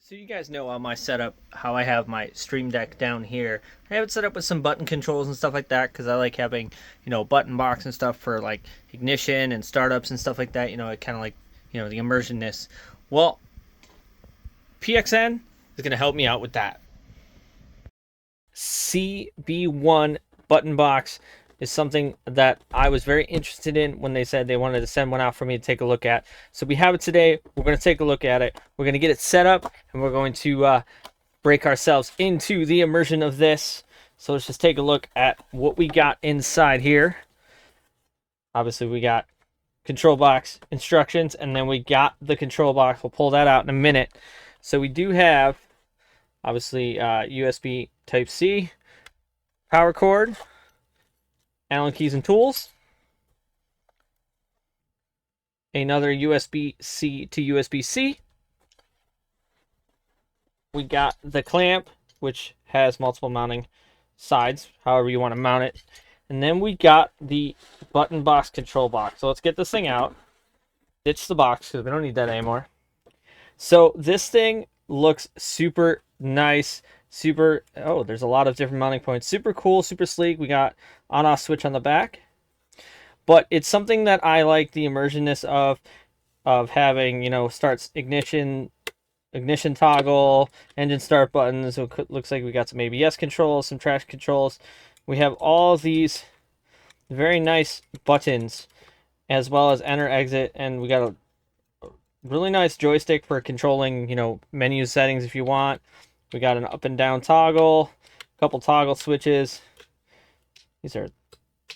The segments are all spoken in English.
So you guys know on my setup how I have my Stream Deck down here. I have it set up with some button controls and stuff like that because I like having, button box and stuff for like ignition and startups and stuff like that. It kind of like, the immersionness. Well, PXN is going to help me out with that. CB1 button box is something that I was very interested in when they said they wanted to send one out for me to take a look at. So we have it today. We're going to take a look at it. We're going to get it set up, and we're going to break ourselves into the immersion of this. So let's just take a look at what we got inside here. Obviously, we got control box instructions, and then we got the control box. We'll pull that out in a minute. So we do have, obviously, USB Type-C, power cord, Allen keys and tools, another USB-C to USB-C. We got the clamp, which has multiple mounting sides, however you want to mount it. And then we got the button box control box. So let's get this thing out. Ditch the box because we don't need that anymore. So this thing looks super nice. There's a lot of different mounting points. Super cool, super sleek. We got on-off switch on the back. But it's something that I like the immersionness of having, starts ignition toggle, engine start buttons. So it looks like we got some ABS controls, some traction controls. We have all these very nice buttons as well as enter, exit, and we got a really nice joystick for controlling, menu settings if you want. We got an up and down toggle, a couple toggle switches. These are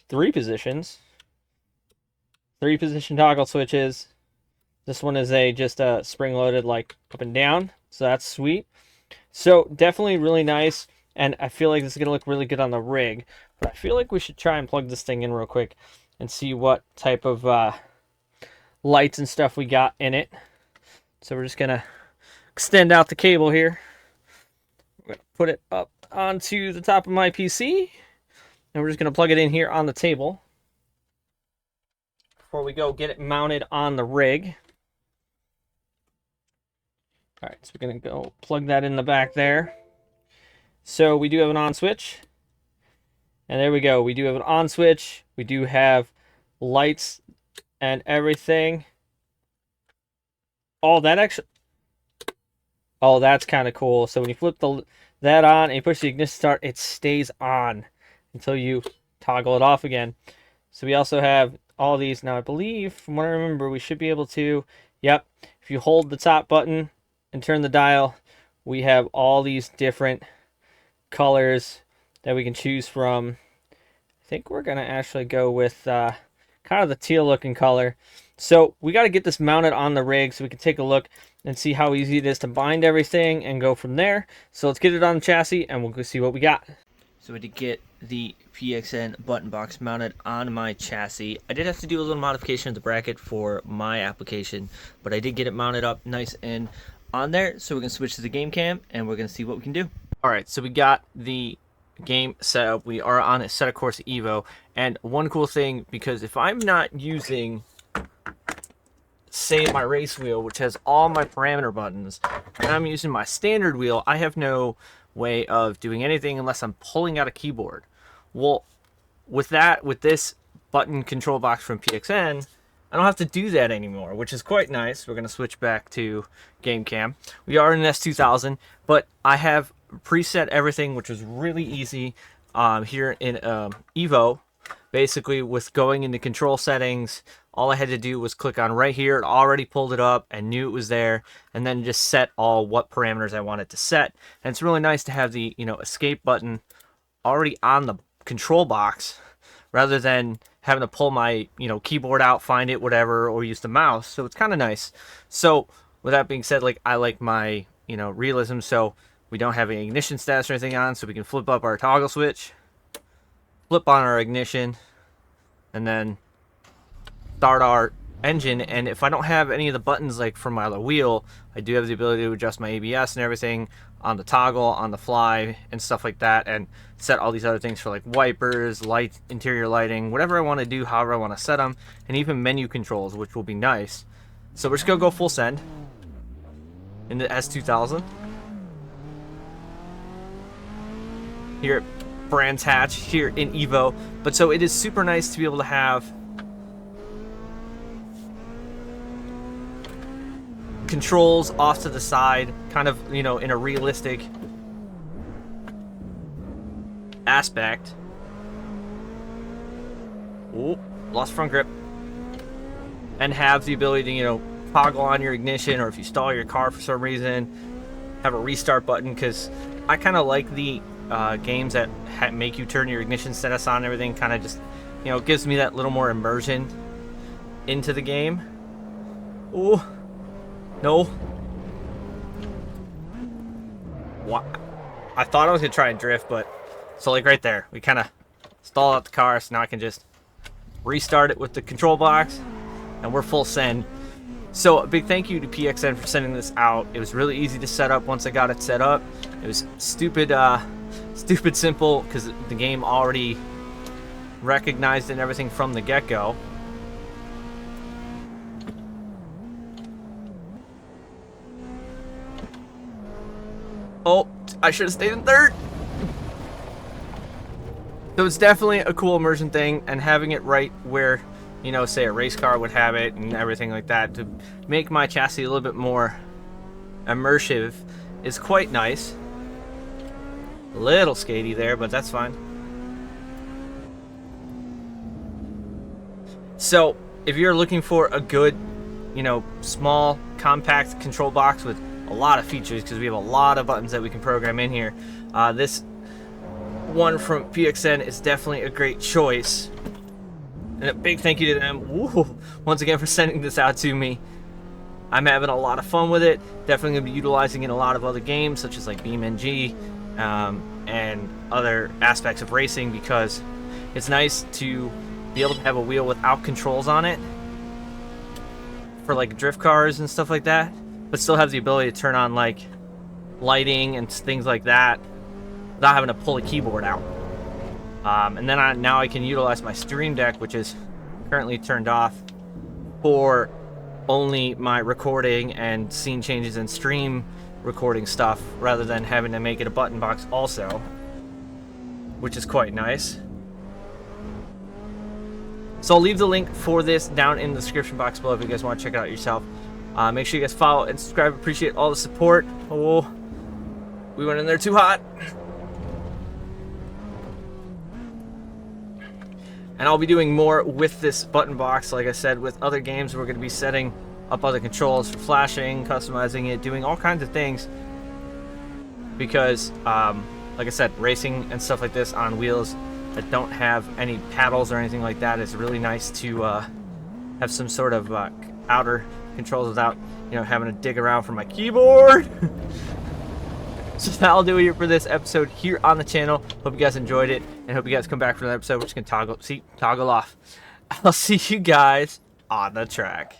three position toggle switches. This one is just a spring-loaded like up and down, so that's sweet. So definitely really nice, and I feel like this is gonna look really good on the rig. But I feel like we should try and plug this thing in real quick and see what type of lights and stuff we got in it. So we're just gonna extend out the cable here. We're gonna put it up onto the top of my PC, and we're just gonna plug it in here on the table before we go get it mounted on the rig. All right, so we're gonna go plug that in the back there. So we do have an on switch, and there we go. We do have an on switch. We do have lights and everything. Oh, that's kind of cool. So when you flip that on and you push the ignition start, it stays on until you toggle it off again. So we also have all these. Now I believe, from what I remember, we should be able to, yep, if you hold the top button and turn the dial, we have all these different colors that we can choose from. I think we're going to actually go with kind of the teal looking color. So we got to get this mounted on the rig so we can take a look and see how easy it is to bind everything and go from there. So let's get it on the chassis and we'll go see what we got. So we did get the PXN button box mounted on my chassis. I did have to do a little modification of the bracket for my application, but I did get it mounted up nice and on there. So we're going to switch to the game cam and we're going to see what we can do. Alright, so we got the game set up. We are on a set of course Evo, and one cool thing, because if I'm not using, say, my race wheel, which has all my parameter buttons, and I'm using my standard wheel, I have no way of doing anything unless I'm pulling out a keyboard. Well, with this button control box from PXN, I don't have to do that anymore, which is quite nice. We're going to switch back to game cam. We are in an S2000, but I have preset everything, which was really easy here in Evo. Basically, with going into control settings, all I had to do was click on right here. It already pulled it up and knew it was there, and then just set what parameters I wanted to set. And it's really nice to have the escape button already on the control box, rather than having to pull my keyboard out, find it, whatever, or use the mouse. So it's kind of nice. So with that being said, I like my realism, so we don't have any ignition status or anything on, so we can flip up our toggle switch, flip on our ignition, and then start our engine. And if I don't have any of the buttons like from my other wheel, I do have the ability to adjust my ABS and everything on the toggle, on the fly, and stuff like that, and set all these other things for like wipers, light, interior lighting, whatever I want to do, however I want to set them, and even menu controls, which will be nice. So we're just going to go full send. in the S2000. Here at Brands Hatch, here in Evo. But so it is super nice to be able to have controls off to the side, kind of, you know, in a realistic aspect. Oh, lost front grip. And have the ability to, you know, toggle on your ignition, or if you stall your car for some reason, have a restart button, because I kind of like the games that make you turn your ignition status on and everything. Kind of just, you know, gives me that little more immersion into the game. Oh, no. What? I thought I was going to try and drift, but so like right there, we kind of stalled out the car, so now I can just restart it with the control box, and we're full send. So a big thank you to PXN for sending this out. It was really easy to set up once I got it set up. It was stupid simple, because the game already recognized it and everything from the get-go. Oh, I should have stayed in third. So it's definitely a cool immersion thing, and having it right where, you know, say a race car would have it and everything like that, to make my chassis a little bit more immersive is quite nice. A little skatey there, but that's fine. So if you're looking for a good, you know, small, compact control box with a lot of features, because we have a lot of buttons that we can program in here, this one from PXN is definitely a great choice. And a big thank you to them, once again, for sending this out to me. I'm having a lot of fun with it. Definitely going to be utilizing it in a lot of other games, such as like BeamNG and other aspects of racing, because it's nice to be able to have a wheel without controls on it for like drift cars and stuff like that, but still have the ability to turn on like lighting and things like that without having to pull a keyboard out. And then now I can utilize my Stream Deck, which is currently turned off, for only my recording and scene changes and stream recording stuff, rather than having to make it a button box also, which is quite nice. So I'll leave the link for this down in the description box below if you guys want to check it out yourself. Make sure you guys follow and subscribe. Appreciate all the support. Oh, we went in there too hot. And I'll be doing more with this button box, like I said, with other games. We're going to be setting up other controls for flashing, customizing it, doing all kinds of things. Because, like I said, racing and stuff like this on wheels that don't have any paddles or anything like that is really nice to have some sort of outer controls without, you know, having to dig around for my keyboard. So that'll do it here for this episode here on the channel. Hope you guys enjoyed it, and hope you guys come back for another episode. We're just gonna toggle off. I'll see you guys on the track.